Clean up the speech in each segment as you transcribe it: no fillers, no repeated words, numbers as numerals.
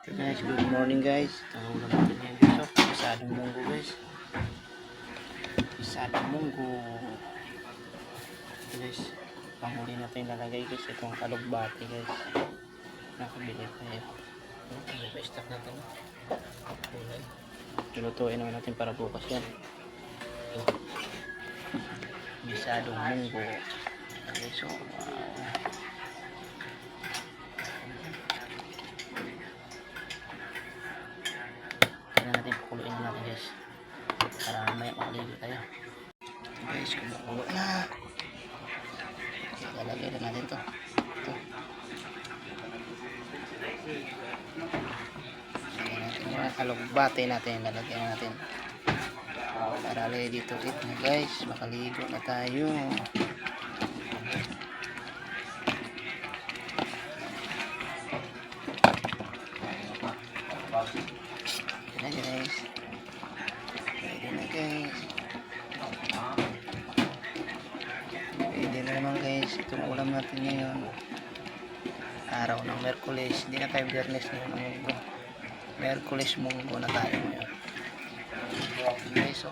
Guys, good morning guys. Tanong naman natin ngayon dito. Pisadong munggo guys. Pisadong munggo. Ito guys. Panghuli natin lalagay guys. Itong kalugbati guys. Nakabili tayo. Pa-stock natin. Kulay. Lulutuin naman natin para bukas yan. Pisadong munggo. Okay, so natin pakuluin natin guys para may makaligo tayo guys. Kumukulo na, lalagay na natin ito mga kalugbati natin, lalagay natin para ready to eat na guys. Makaligo na tayo. Guys, pwede na guys, pwede na naman guys. Itong ulam natin ngayon, araw ng Merkulis. Hindi na tayo Biyernes ngayon ng munggo. Merkulis munggo na tayo ngayon guys. So,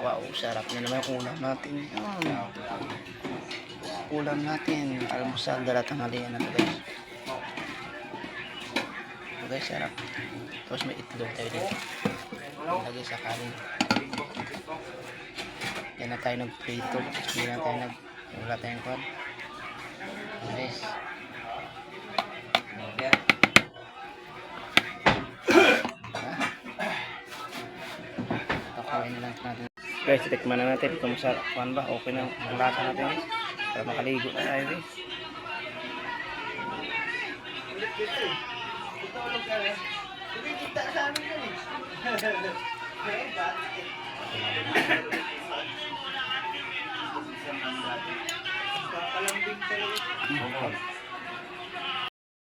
wow, sarap na naman yung ulam natin. Ulam natin, almusal, dala, tanghalian na ito guys. Guys, sarap. Tapos may itlog tayo dito, lagay sa kanin. Yan na tayo nagprito. Hindi na tayo wala tayong kwan guys. Pakuin na lang natin guys. Tikman na natin kung sa kwan ba okay na ang lasa natin guys, para makaligo na tayo guys. Kita sa amin yan eh. Palambing talaga.